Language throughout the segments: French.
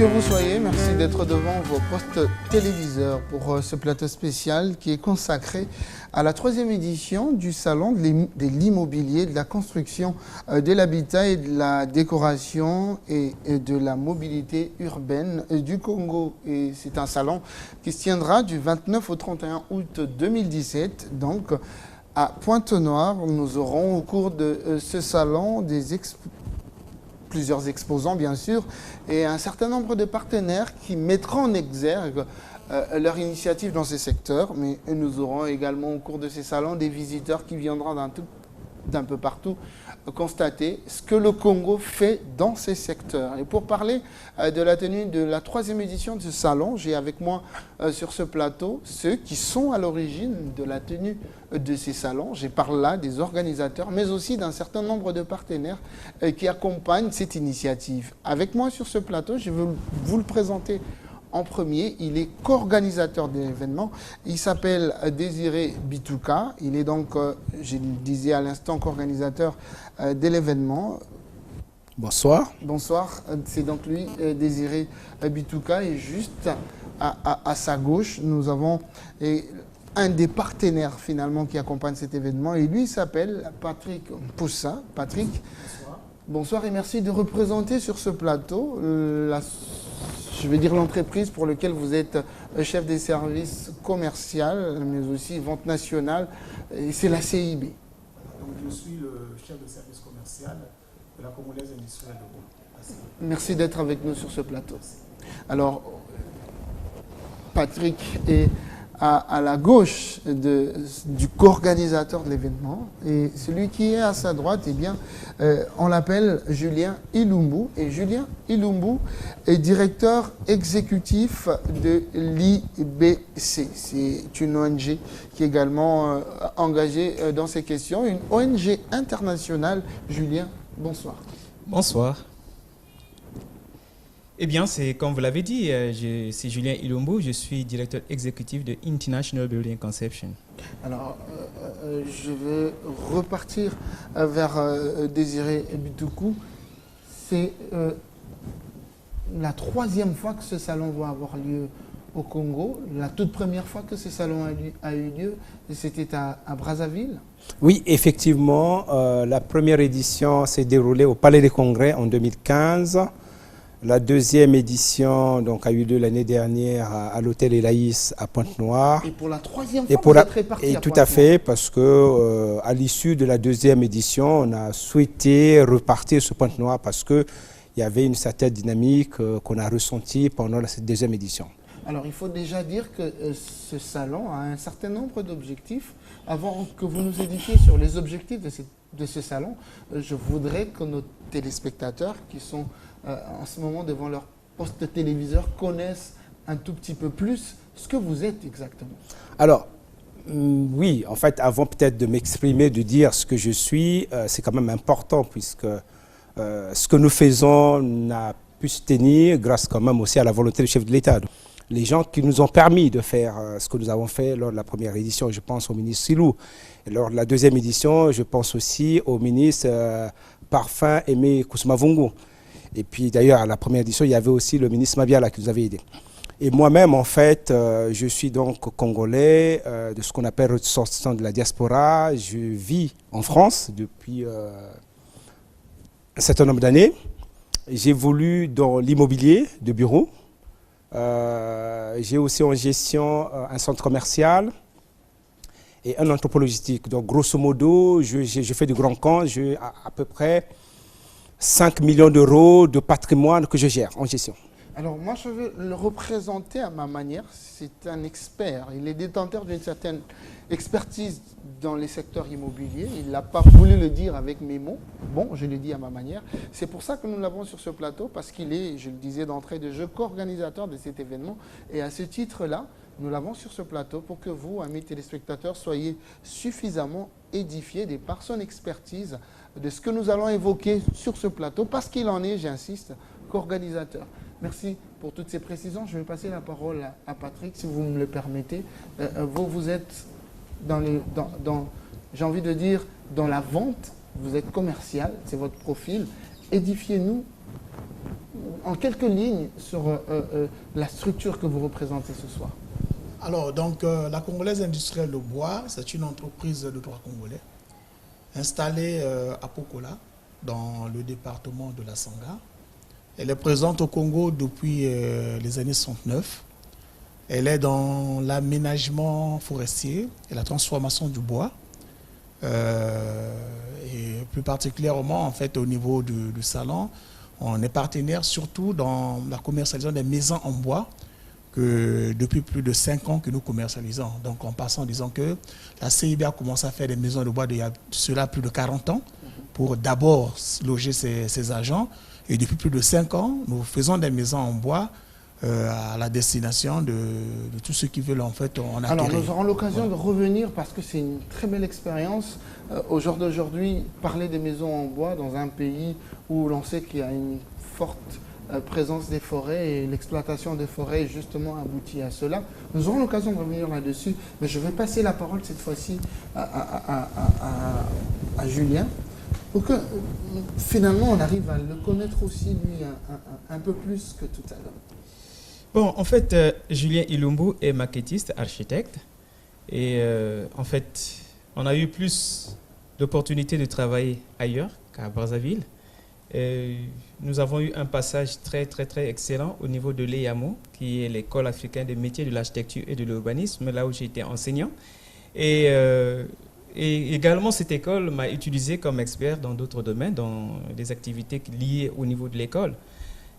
que vous soyez, merci d'être devant vos postes téléviseurs pour ce plateau spécial qui est consacré à la 3e édition du Salon de l'immobilier, de la construction, de l'habitat et de la décoration et de la mobilité urbaine du Congo. Et c'est un salon qui se tiendra du 29 au 31 août 2017. Donc, à Pointe-Noire, nous aurons au cours de ce salon plusieurs exposants bien sûr, et un certain nombre de partenaires qui mettront en exergue leur initiative dans ces secteurs. Mais nous aurons également au cours de ces salons des visiteurs qui viendront d'un peu partout constater ce que le Congo fait dans ces secteurs. Et pour parler de la tenue de la 3e édition de ce salon, j'ai avec moi sur ce plateau ceux qui sont à l'origine de la tenue de ces salons. Je parle là des organisateurs, mais aussi d'un certain nombre de partenaires qui accompagnent cette initiative. Avec moi sur ce plateau, je veux vous le présenter. En premier, il est co-organisateur de l'événement. Il s'appelle Désiré Bitouka. Il est donc, je le disais à l'instant, co-organisateur de l'événement. Bonsoir. Bonsoir. C'est donc lui, Désiré Bitouka. Et juste à sa gauche, nous avons un des partenaires finalement qui accompagne cet événement. Et lui, il s'appelle Patrick Poussa. Patrick, bonsoir. Bonsoir et merci de représenter sur ce plateau je vais dire l'entreprise pour laquelle vous êtes chef des services commerciaux, mais aussi vente nationale, et c'est la CIB. Donc, je suis le chef de service commercial de la Congolaise industrielle de Gaulle. Merci d'être avec nous sur ce plateau. Alors, Patrick est à la gauche du co-organisateur de l'événement, et celui qui est à sa droite, eh bien, on l'appelle Julien Ilumbu. Et Julien Ilumbu est directeur exécutif de l'IBC. C'est une ONG qui est également engagée dans ces questions, une ONG internationale. Julien, bonsoir. Bonsoir. Eh bien, c'est comme vous l'avez dit, c'est Julien Ilumbu, je suis directeur exécutif de International Building Conception. Alors, je vais repartir vers Désiré Bitoukou. C'est la 3e fois que ce salon va avoir lieu au Congo. La toute première fois que ce salon a eu lieu, c'était à Brazzaville. Oui, effectivement, la première édition s'est déroulée au Palais des Congrès en 2015. La 2e édition donc, a eu lieu l'année dernière à l'hôtel Elaïs à Pointe-Noire. Et pour la 3e fois, vous êtes répartis à tout à fait, parce que à l'issue de la 2e édition, on a souhaité repartir sur Pointe-Noire parce qu'il y avait une certaine dynamique qu'on a ressentie pendant cette 2e édition. Alors, il faut déjà dire que ce salon a un certain nombre d'objectifs. Avant que vous nous édifiez sur les objectifs de ce salon, je voudrais que nos téléspectateurs qui sont en ce moment devant leur poste téléviseur connaissent un tout petit peu plus ce que vous êtes exactement. Alors, oui, en fait, avant peut-être de m'exprimer, de dire ce que je suis, c'est quand même important puisque ce que nous faisons n'a pu se tenir grâce quand même aussi à la volonté du chef de l'État. Les gens qui nous ont permis de faire ce que nous avons fait lors de la première édition, je pense au ministre Silou. Et lors de la 2e édition, je pense aussi au ministre Parfum Aimé Kousmavungu. Et puis d'ailleurs, à la première édition, il y avait aussi le ministre Mabiala qui nous avait aidés. Et moi-même, en fait, je suis donc congolais, de ce qu'on appelle ressortissant de la diaspora. Je vis en France depuis un certain nombre d'années. J'évolue dans l'immobilier de bureau. J'ai aussi en gestion un centre commercial et un entrepôt logistique. Donc, grosso modo, je fais du grand compte. J'ai à peu près 5 millions d'euros de patrimoine que je gère en gestion. Alors, moi, je veux le représenter à ma manière. C'est un expert. Il est détenteur d'une certaine expertise dans les secteurs immobiliers. Il n'a pas voulu le dire avec mes mots. Bon, je le dis à ma manière. C'est pour ça que nous l'avons sur ce plateau, parce qu'il est, je le disais d'entrée de jeu, co-organisateur de cet événement. Et à ce titre-là, nous l'avons sur ce plateau pour que vous, amis téléspectateurs, soyez suffisamment édifiés de par son expertise de ce que nous allons évoquer sur ce plateau, parce qu'il en est, j'insiste, co-organisateur. Merci pour toutes ces précisions. Je vais passer la parole à Patrick, si vous me le permettez. Vous êtes j'ai envie de dire, dans la vente, vous êtes commercial, c'est votre profil. Édifiez-nous en quelques lignes sur la structure que vous représentez ce soir. Alors, donc, la Congolaise industrielle de bois, c'est une entreprise de droit congolais installée à Pokola, dans le département de la Sangha. Elle est présente au Congo depuis les années 69. Elle est dans l'aménagement forestier et la transformation du bois. Et plus particulièrement, en fait, au niveau du salon, on est partenaire surtout dans la commercialisation des maisons en bois, que depuis plus de 5 ans que nous commercialisons. Donc en passant, disons que la CIB a commencé à faire des maisons de bois il y a cela plus de 40 ans pour d'abord loger ses agents. Et depuis plus de 5 ans, nous faisons des maisons en bois à la destination de tous ceux qui veulent en fait en acquérir. Alors nous aurons l'occasion de revenir parce que c'est une très belle expérience. Au jour d'aujourd'hui, parler des maisons en bois dans un pays où l'on sait qu'il y a une forte présence des forêts et l'exploitation des forêts justement aboutit à cela. Nous aurons l'occasion de revenir là-dessus, mais je vais passer la parole cette fois-ci à Julien pour que finalement on arrive à le connaître aussi lui un peu plus que tout à l'heure. Bon, en fait, Julien Ilumbu est maquettiste, architecte, et en fait, on a eu plus d'opportunités de travailler ailleurs qu'à Brazzaville. Nous avons eu un passage très excellent au niveau de l'EAMO, qui est l'école africaine des métiers de l'architecture et de l'urbanisme, là où j'ai été enseignant. Et également, cette école m'a utilisé comme expert dans d'autres domaines, dans des activités liées au niveau de l'école.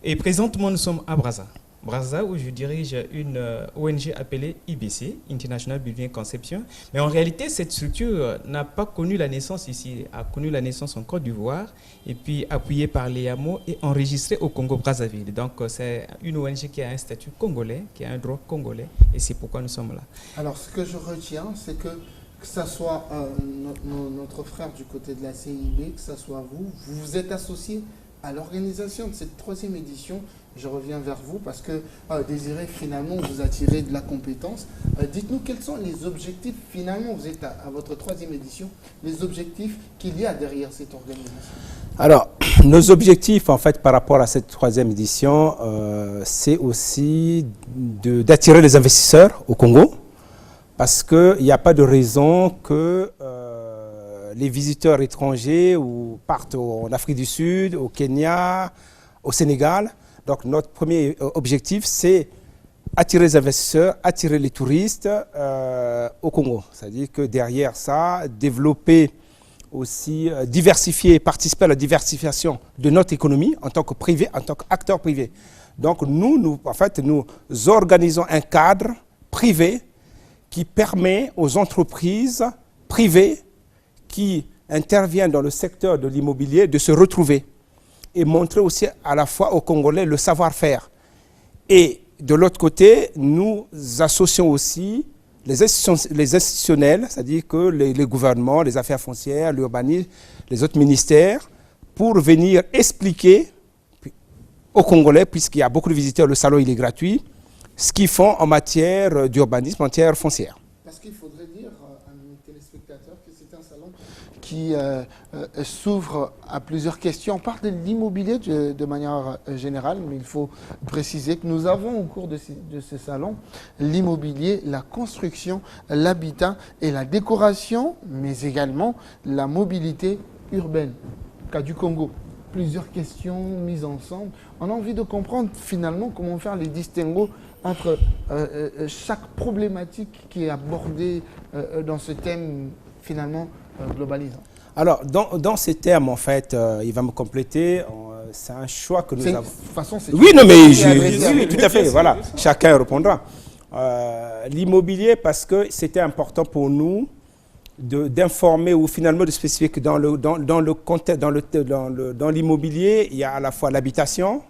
Et présentement, nous sommes à Brazza, où je dirige une ONG appelée IBC, International Building Conception. Mais en réalité, cette structure n'a pas connu la naissance ici, a connu la naissance en Côte d'Ivoire, et puis appuyée par l'EAMO et enregistrée au Congo-Brazzaville. Donc, c'est une ONG qui a un statut congolais, qui a un droit congolais, et c'est pourquoi nous sommes là. Alors, ce que je retiens, c'est que ce soit notre frère du côté de la CIB, que ce soit vous, vous êtes associés à l'organisation de cette 3e édition. Je reviens vers vous parce que Désiré, finalement, vous attirez de la compétence. Dites-nous quels sont les objectifs, finalement, vous êtes à votre 3e édition, les objectifs qu'il y a derrière cette organisation. Alors, nos objectifs, en fait, par rapport à cette 3e édition, c'est aussi d'attirer les investisseurs au Congo, parce qu'il n'y a pas de raison que les visiteurs étrangers partent en Afrique du Sud, au Kenya, au Sénégal. Donc notre premier objectif, c'est attirer les investisseurs, attirer les touristes au Congo. C'est-à-dire que derrière ça, développer aussi, diversifier, participer à la diversification de notre économie en tant que privé, en tant qu'acteur privé. Donc nous organisons un cadre privé qui permet aux entreprises privées qui interviennent dans le secteur de l'immobilier de se retrouver et montrer aussi à la fois aux Congolais le savoir-faire. Et de l'autre côté, nous associons aussi les institutionnels, c'est-à-dire que les gouvernements, les affaires foncières, l'urbanisme, les autres ministères, pour venir expliquer aux Congolais, puisqu'il y a beaucoup de visiteurs, le salon il est gratuit, ce qu'ils font en matière d'urbanisme, en matière foncière. Parce qu'il faudrait dire à nos téléspectateurs que c'est un salon qui s'ouvre à plusieurs questions. On parle de l'immobilier de manière générale, mais il faut préciser que nous avons au cours de ce salon l'immobilier, la construction, l'habitat et la décoration, mais également la mobilité urbaine. Cas du Congo. Plusieurs questions mises ensemble. On a envie de comprendre finalement comment faire les distinguos entre chaque problématique qui est abordée dans ce thème finalement globalisant. Alors, dans ces termes, en fait, il va me compléter. C'est un choix que nous avons. De toute façon, c'est. Oui, non, mais oui, tout à fait. Voilà, chacun répondra. L'immobilier, parce que c'était important pour nous d'informer ou finalement de spécifier que dans l'immobilier, il y a à la fois l'habitation,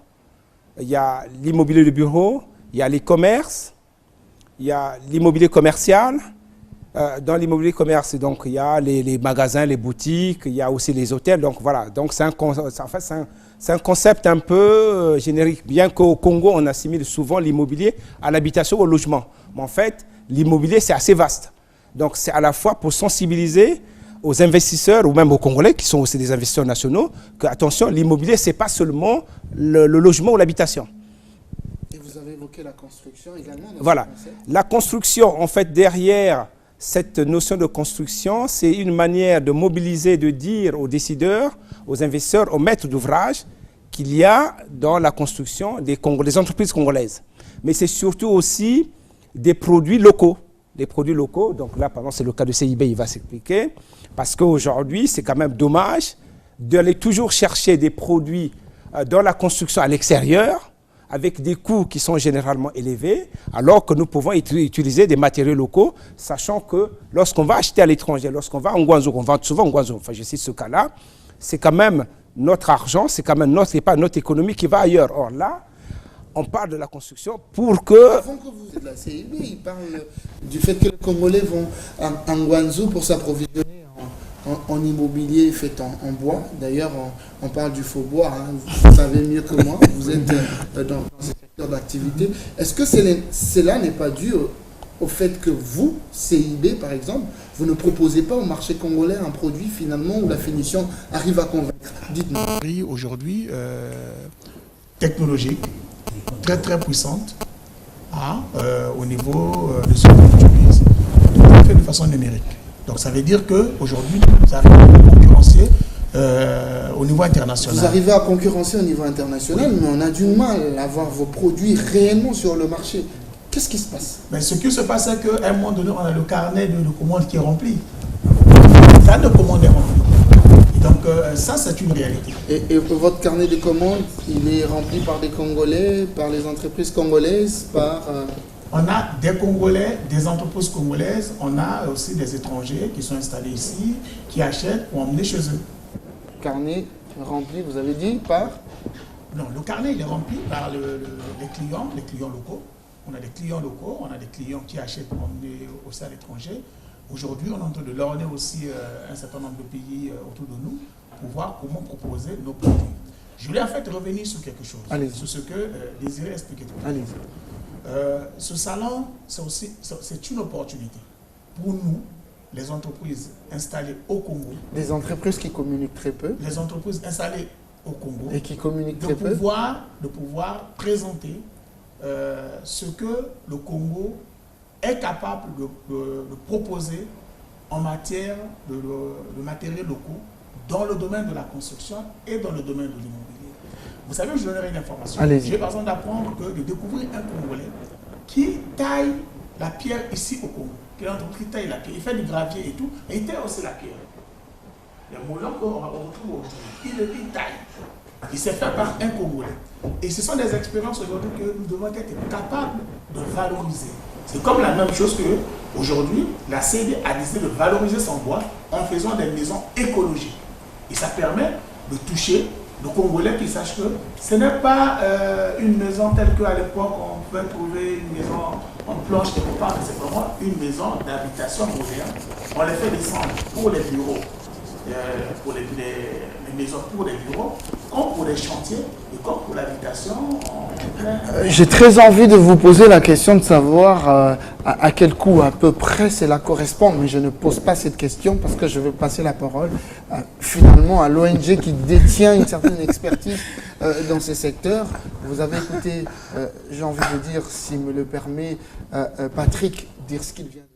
il y a l'immobilier de bureau, il y a les commerces, il y a l'immobilier commercial. Dans l'immobilier commerce, donc il y a les magasins, les boutiques, il y a aussi les hôtels. Donc voilà, donc c'est un concept un peu générique. Bien qu'au Congo, on assimile souvent l'immobilier à l'habitation, au logement. Mais en fait, l'immobilier, c'est assez vaste. Donc c'est à la fois pour sensibiliser aux investisseurs ou même aux Congolais, qui sont aussi des investisseurs nationaux, que, attention, l'immobilier, ce n'est pas seulement le logement ou l'habitation. Et vous avez évoqué la construction également. Voilà. La construction, en fait, derrière cette notion de construction, c'est une manière de mobiliser, de dire aux décideurs, aux investisseurs, aux maîtres d'ouvrage, qu'il y a dans la construction des entreprises congolaises. Mais c'est surtout aussi des produits locaux. Des produits locaux, donc là, par exemple, c'est le cas de CIB, il va s'expliquer, parce qu'aujourd'hui, c'est quand même dommage d'aller toujours chercher des produits dans la construction à l'extérieur, avec des coûts qui sont généralement élevés, alors que nous pouvons utiliser des matériaux locaux, sachant que lorsqu'on va acheter à l'étranger, lorsqu'on va en Guangzhou, on vend souvent en Guangzhou, enfin je cite ce cas-là, c'est quand même notre argent, c'est quand même notre économie qui va ailleurs. Or là, on parle de la construction pour que... Avant que vous êtes la CIB, il parle du fait que les Congolais vont en Guangzhou pour s'approvisionner en immobilier fait en bois. D'ailleurs, on parle du faux bois, hein. Vous savez mieux que moi, vous êtes dans ce secteur d'activité. Est-ce que cela n'est pas dû au fait que vous, CIB par exemple, vous ne proposez pas au marché congolais un produit finalement où la finition arrive à convaincre? Dites-nous. Aujourd'hui, technologique, très très puissante, au niveau de ce qu'on utilise, tout fait de façon numérique. Donc ça veut dire qu'aujourd'hui, nous arrivons à concurrencer au niveau international. Vous arrivez à concurrencer au niveau international, mais on a du mal à voir vos produits réellement sur le marché. Qu'est-ce qui se passe? Mais ce qui se passe, c'est qu'à un moment donné, on a le carnet de commandes qui est rempli. Ça de commandes est rempli. Donc ça, c'est une réalité. Et votre carnet de commandes, il est rempli par des Congolais, par les entreprises congolaises, par... On a des Congolais, des entreprises congolaises, on a aussi des étrangers qui sont installés ici, qui achètent pour emmener chez eux. Carnet rempli, vous avez dit, par... Non, le carnet il est rempli par les clients locaux. On a des clients locaux, on a des clients qui achètent pour emmener aussi à l'étranger. Aujourd'hui, on est en train de l'orner aussi un certain nombre de pays autour de nous pour voir comment proposer nos produits. Je voulais en fait revenir sur quelque chose, sur ce que Désiré expliquait tout à l'heure. Ce salon, c'est une opportunité pour nous, les entreprises installées au Congo. Des entreprises qui communiquent très peu. Les entreprises installées au Congo. Et qui communiquent très peu. De pouvoir présenter ce que le Congo est capable de proposer en matière de matériaux locaux dans le domaine de la construction et dans le domaine de l'immobilier. Vous savez, je donnerai une information. J'ai besoin d'apprendre de découvrir un Congolais qui taille la pierre ici au Congo. Qui taille la pierre. Il fait du gravier et tout, et il taille aussi la pierre. Les moulins qu'on retrouve aujourd'hui, il taille. Il s'est fait par un Congolais. Et ce sont des expériences aujourd'hui que nous devons être capables de valoriser. C'est comme la même chose que aujourd'hui, la CIB a décidé de valoriser son bois en faisant des maisons écologiques. Et ça permet de toucher le Congolais qui sache que ce n'est pas une maison telle qu'à l'époque on pouvait trouver une maison en planche quelque part, c'est vraiment une maison d'habitation moderne. On les fait descendre pour les bureaux, pour les maisons pour les bureaux, comme pour les chantiers et comme pour l'habitation. J'ai très envie de vous poser la question de savoir à quel coût à peu près cela correspond, mais je ne pose pas cette question parce que je veux passer la parole finalement à l'ONG qui détient une certaine expertise dans ces secteurs. Vous avez écouté, j'ai envie de dire, s'il me le permet, Patrick dire ce qu'il vient de dire.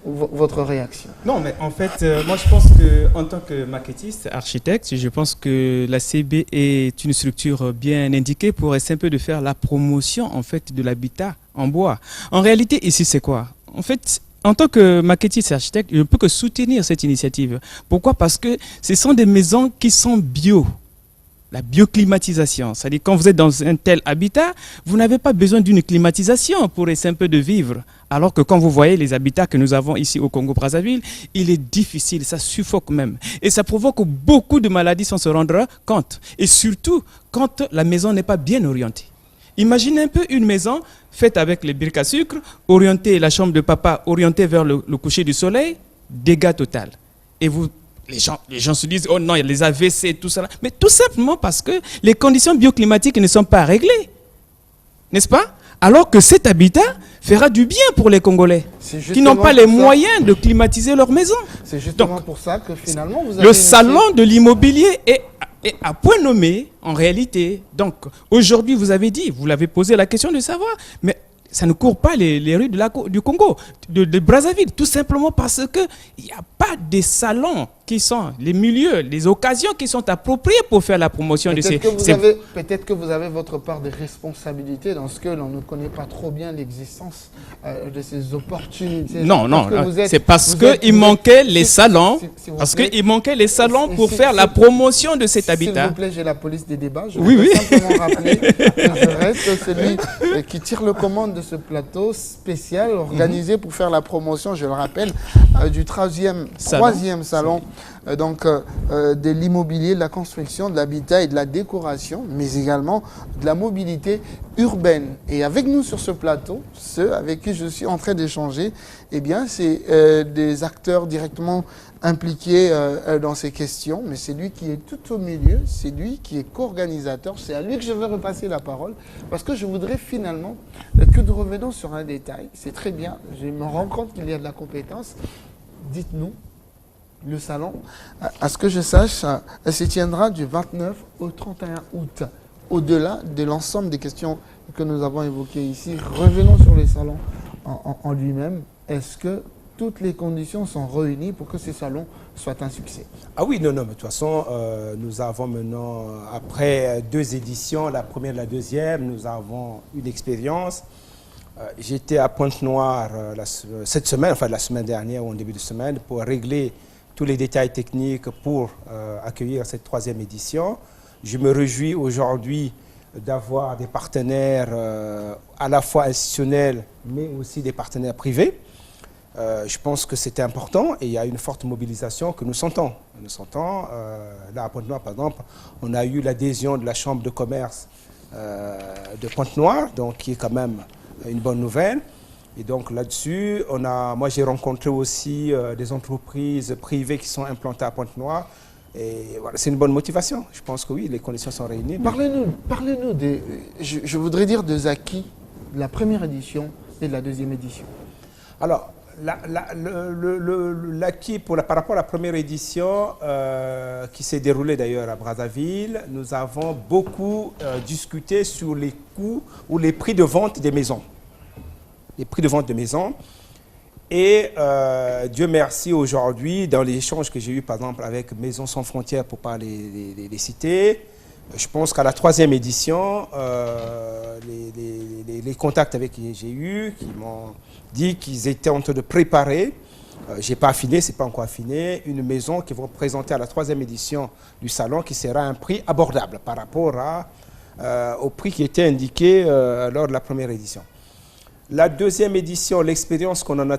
Votre réaction? Non, mais en fait, moi je pense qu'en tant que maquettiste, architecte, je pense que la CIB est une structure bien indiquée pour essayer un peu de faire la promotion en fait de l'habitat en bois. En réalité, ici c'est quoi? En fait, en tant que maquettiste et architecte, je ne peux que soutenir cette initiative. Pourquoi? Parce que ce sont des maisons qui sont bio. La bioclimatisation, c'est-à-dire quand vous êtes dans un tel habitat, vous n'avez pas besoin d'une climatisation pour essayer un peu de vivre. Alors que quand vous voyez les habitats que nous avons ici au Congo-Brazzaville, il est difficile, ça suffoque même. Et ça provoque beaucoup de maladies sans se rendre compte. Et surtout, quand la maison n'est pas bien orientée. Imaginez un peu une maison faite avec les briques à sucre, orientée, la chambre de papa orientée vers le coucher du soleil, dégâts total. Et vous... Les gens se disent, oh non, il y a les AVC, tout ça. Mais tout simplement parce que les conditions bioclimatiques ne sont pas réglées. N'est-ce pas? alors que cet habitat fera du bien pour les Congolais qui n'ont pas les moyens de climatiser leur maison. C'est justement pour ça que finalement vous avez... Le salon de l'immobilier est à point nommé en réalité. Donc aujourd'hui, vous l'avez posé la question de savoir, mais ça ne court pas les rues du Congo, de Brazzaville, tout simplement parce qu'il n'y a pas de salons qui sont les milieux, les occasions qui sont appropriées pour faire la promotion de ces... Peut-être que vous avez votre part de responsabilité dans ce que l'on ne connaît pas trop bien l'existence de ces opportunités. Non, c'est parce qu'il manquait les salons, il manquait les salons pour faire la promotion de cet habitat. S'il vous plaît, j'ai la police des débats. Je veux simplement rappeler que je reste celui qui tire le commande de ce plateau spécial organisé pour faire la promotion, je le rappelle, du troisième salon de l'immobilier, de la construction, de l'habitat et de la décoration, mais également de la mobilité urbaine. Et avec nous sur ce plateau, ceux avec qui je suis en train d'échanger, eh bien, c'est des acteurs directement impliqué dans ces questions, mais c'est lui qui est tout au milieu, c'est lui qui est co-organisateur, c'est à lui que je veux repasser la parole, parce que je voudrais finalement que nous revenions sur un détail. C'est très bien, je me rends compte qu'il y a de la compétence. Dites-nous, le salon, à ce que je sache, se tiendra du 29 au 31 août. Au-delà de l'ensemble des questions que nous avons évoquées ici, revenons sur les salons en lui-même. Est-ce que toutes les conditions sont réunies pour que ces salons soient un succès? Ah oui, non, mais de toute façon, nous avons maintenant, après 2 éditions, la première et la deuxième, nous avons une expérience. J'étais à Pointe-Noire cette semaine, enfin la semaine dernière ou en début de semaine, pour régler tous les détails techniques pour accueillir cette 3e édition. Je me réjouis aujourd'hui d'avoir des partenaires à la fois institutionnels, mais aussi des partenaires privés. Je pense que c'était important et il y a une forte mobilisation que nous sentons. Là à Pointe-Noire, par exemple, on a eu l'adhésion de la Chambre de commerce de Pointe-Noire, donc qui est quand même une bonne nouvelle. Et donc là-dessus, moi j'ai rencontré aussi des entreprises privées qui sont implantées à Pointe-Noire. Et voilà, c'est une bonne motivation. Je pense que oui, les conditions sont réunies. Parlez-nous je voudrais dire, des acquis de la première édition et de la 2e édition. Alors, l'acquis par rapport à la première édition, qui s'est déroulée d'ailleurs à Brazzaville, nous avons beaucoup discuté sur les coûts ou les prix de vente des maisons. Les prix de vente des maisons. Et Dieu merci, aujourd'hui, dans les échanges que j'ai eus, par exemple, avec Maisons sans frontières, pour pas les citer, je pense qu'à la 3e édition, les contacts avec qui j'ai eu, qui m'ont dit qu'ils étaient en train de préparer, je n'ai pas affiné, ce n'est pas encore affiné, une maison qu'ils vont présenter à la 3e édition du salon, qui sera un prix abordable par rapport au prix qui était indiqué lors de la première édition. La 2e édition, l'expérience qu'on en a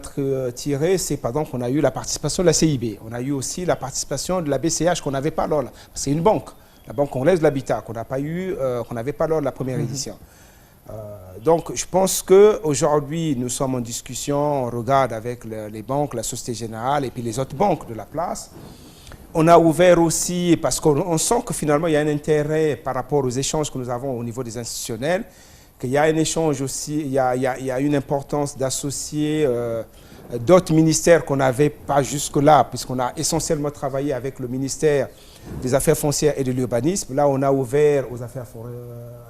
tirée, c'est par exemple qu'on a eu la participation de la CIB. On a eu aussi la participation de la BCH qu'on n'avait pas lors. C'est une banque, la Banque congolaise de l'habitat, qu'on n'avait pas lors de la première édition. Donc je pense qu'aujourd'hui, nous sommes en discussion, on regarde avec les banques, la Société Générale et puis les autres banques de la place. On a ouvert aussi, parce qu'on sent que finalement il y a un intérêt par rapport aux échanges que nous avons au niveau des institutionnels, qu'il y a un échange aussi, il y a une importance d'associer d'autres ministères qu'on n'avait pas jusque-là, puisqu'on a essentiellement travaillé avec le ministère des Affaires foncières et de l'urbanisme. Là, on a ouvert aux affaires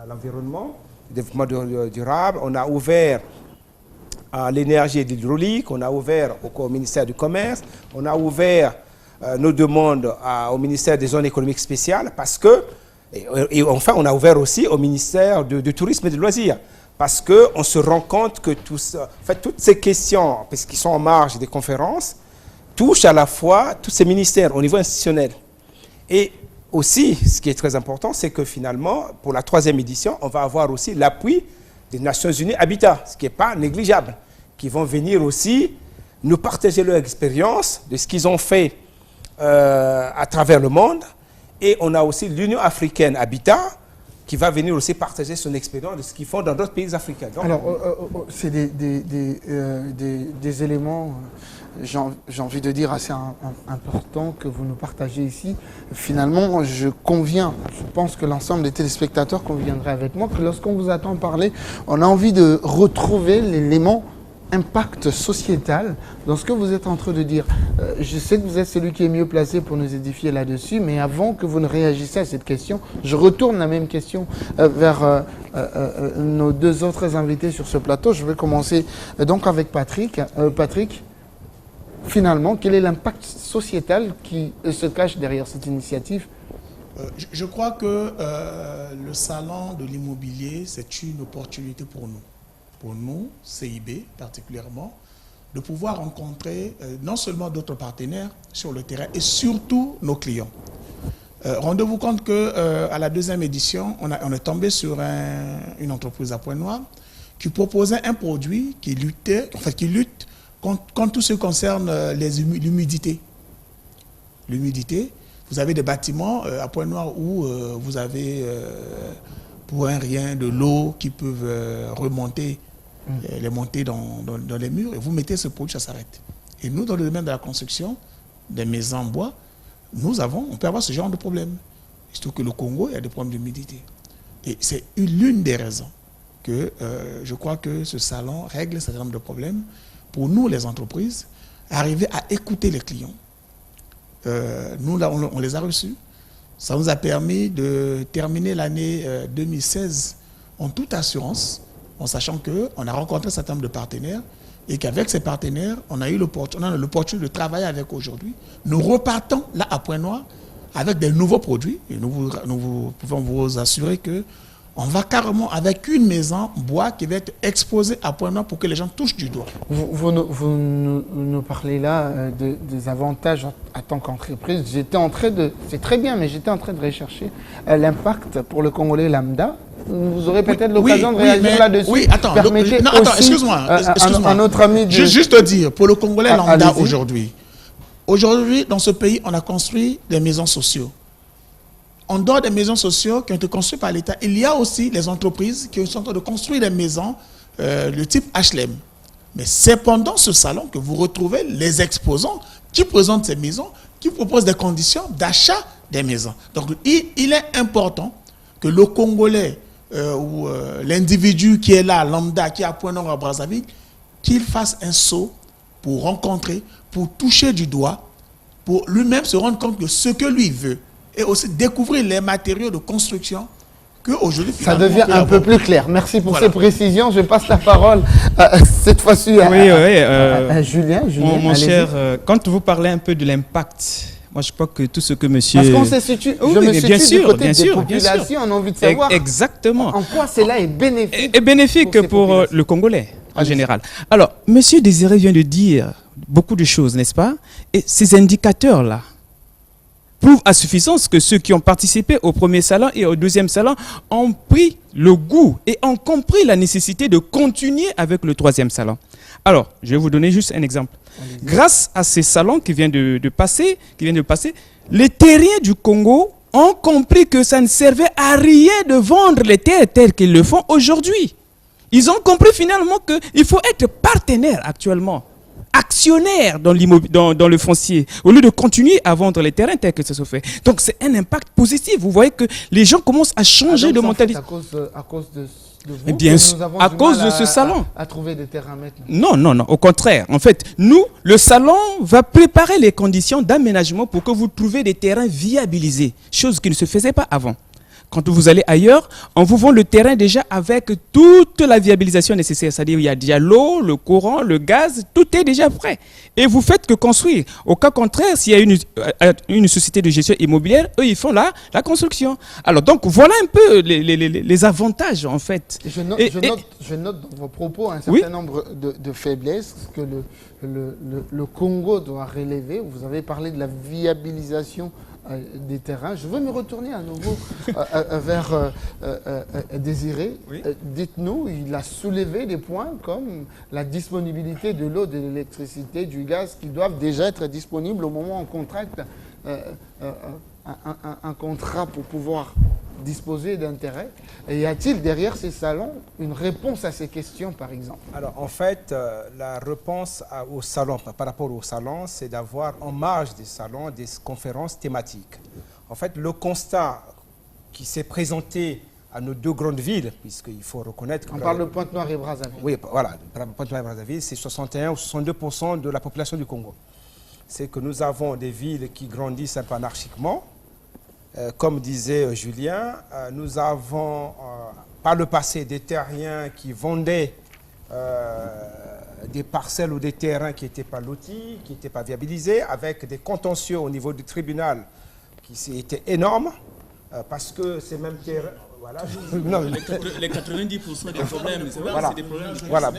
à l'environnement, au développement durable, on a ouvert à l'énergie et l'hydraulique, on a ouvert au ministère du Commerce, on a ouvert nos demandes au ministère des zones économiques spéciales, parce que et enfin, on a ouvert aussi au ministère du Tourisme et des Loisirs, parce qu'on se rend compte que toutes ces questions, parce qu'ils sont en marge des conférences, touchent à la fois tous ces ministères au niveau institutionnel. Et aussi, ce qui est très important, c'est que finalement, pour la 3e édition, on va avoir aussi l'appui des Nations Unies Habitat, ce qui n'est pas négligeable, qui vont venir aussi nous partager leur expérience de ce qu'ils ont fait à travers le monde. Et on a aussi l'Union africaine Habitat, qui va venir aussi partager son expérience de ce qu'ils font dans d'autres pays africains. Donc, alors, c'est des éléments, j'ai envie de dire, assez importants que vous nous partagez ici. Finalement, je pense que l'ensemble des téléspectateurs conviendraient avec moi que lorsqu'on vous attend parler, on a envie de retrouver l'élément impact sociétal dans ce que vous êtes en train de dire. Je sais que vous êtes celui qui est mieux placé pour nous édifier là-dessus, mais avant que vous ne réagissiez à cette question, je retourne la même question vers nos deux autres invités sur ce plateau. Je vais commencer donc avec Patrick. Patrick, finalement, quel est l'impact sociétal qui se cache derrière cette initiative ? Je crois que le salon de l'immobilier, c'est une opportunité pour nous, CIB particulièrement, de pouvoir rencontrer non seulement d'autres partenaires sur le terrain et surtout nos clients. Rendez-vous compte qu'à la deuxième édition, on est tombé sur une entreprise à Pointe-Noire qui proposait un produit qui lutte contre tout ce qui concerne l'humidité. L'humidité, vous avez des bâtiments à Pointe-Noire où vous avez pour un rien de l'eau qui peuvent remonter, les monter dans les murs, et vous mettez ce produit, ça s'arrête. Et nous, dans le domaine de la construction, des maisons en bois, on peut avoir ce genre de problème. Surtout que le Congo, il y a des problèmes d'humidité. Et c'est l'une des raisons que je crois que ce salon règle un certain nombre de problèmes. Pour nous, les entreprises, arriver à écouter les clients. Nous, là, on les a reçus. Ça nous a permis de terminer l'année 2016 en toute assurance, en sachant qu'on a rencontré un certain nombre de partenaires et qu'avec ces partenaires, on a eu l'opportunité de travailler avec aujourd'hui. Nous repartons là à Pointe-Noire avec des nouveaux produits et nous pouvons vous assurer qu'on va carrément avec une maison bois qui va être exposée à Pointe-Noire pour que les gens touchent du doigt. Vous nous parlez là des avantages en tant qu'entreprise. C'est très bien, mais j'étais en train de rechercher l'impact pour le Congolais lambda. Vous aurez peut-être l'occasion de réagir là-dessus. Oui, attends, excuse-moi. Un autre ami de... Juste te dire, pour le Congolais lambda aujourd'hui, dans ce pays, on a construit des maisons sociales. En dehors des maisons sociales qui ont été construites par l'État, il y a aussi les entreprises qui sont en train de construire des maisons de type HLM. Mais c'est pendant ce salon que vous retrouvez les exposants qui présentent ces maisons, qui proposent des conditions d'achat des maisons. Donc, il est important que le Congolais ou l'individu qui est là, lambda, qui est à Pointe-Noire à Brazzaville, qu'il fasse un saut pour rencontrer, pour toucher du doigt, pour lui-même se rendre compte de ce que lui veut. Et aussi découvrir les matériaux de construction qu'aujourd'hui... Ça devient un peu plus clair. Merci pour ces précisions. Je passe la parole cette fois-ci à Julien. Mon cher, quand vous parlez un peu de l'impact, moi je crois que tout ce que monsieur... Parce qu'on se situe, je me situe du côté des populations, on a envie de savoir en quoi cela est bénéfique. Et bénéfique pour le Congolais en général. Alors, monsieur Désiré vient de dire beaucoup de choses, n'est-ce pas? Et ces indicateurs-là prouvent à suffisance que ceux qui ont participé au premier salon et au deuxième salon ont pris le goût et ont compris la nécessité de continuer avec le troisième salon. Alors, je vais vous donner juste un exemple. Grâce à ces salons qui viennent de passer, les terriens du Congo ont compris que ça ne servait à rien de vendre les terres telles qu'ils le font aujourd'hui. Ils ont compris finalement qu'il faut être partenaire actuellement, actionnaire dans le foncier, au lieu de continuer à vendre les terrains tels que ça se fait. Donc c'est un impact positif. Vous voyez que les gens commencent à changer de mentalité. À cause de vous, bien sûr, à cause de ce salon. À trouver des terrains maintenant. Non, au contraire. En fait, le salon va préparer les conditions d'aménagement pour que vous trouviez des terrains viabilisés, chose qui ne se faisait pas avant. Quand vous allez ailleurs, on vous vend le terrain déjà avec toute la viabilisation nécessaire. C'est-à-dire il y a déjà l'eau, le courant, le gaz, tout est déjà prêt. Et vous faites que construire. Au cas contraire, s'il y a une société de gestion immobilière, eux, ils font la construction. Alors donc, voilà un peu les avantages, en fait. Je note dans vos propos un certain nombre de faiblesses que le Congo doit relever. Vous avez parlé de la viabilisation des terrains. Je veux me retourner à nouveau vers Désiré. Oui. Dites-nous, il a soulevé des points comme la disponibilité de l'eau, de l'électricité, du gaz qui doivent déjà être disponibles au moment où on contracte un contrat pour pouvoir disposer d'intérêt. Et y a-t-il derrière ces salons une réponse à ces questions, par exemple? Alors, en fait, la réponse au salon, par rapport au salon, c'est d'avoir en marge des salons des conférences thématiques. En fait, le constat qui s'est présenté à nos deux grandes villes, puisqu'il faut reconnaître... On parle de Pointe-Noire et Brazzaville. Oui, voilà, Pointe-Noire et Brazzaville, c'est 61 ou 62% de la population du Congo. C'est que nous avons des villes qui grandissent un peu anarchiquement. Comme disait Julien, nous avons par le passé des terriens qui vendaient des parcelles ou des terrains qui n'étaient pas lotis, qui n'étaient pas viabilisés, avec des contentieux au niveau du tribunal qui étaient énormes, parce que ces mêmes terrains... Voilà, les 90% des problèmes, c'est vrai, voilà, c'est des problèmes.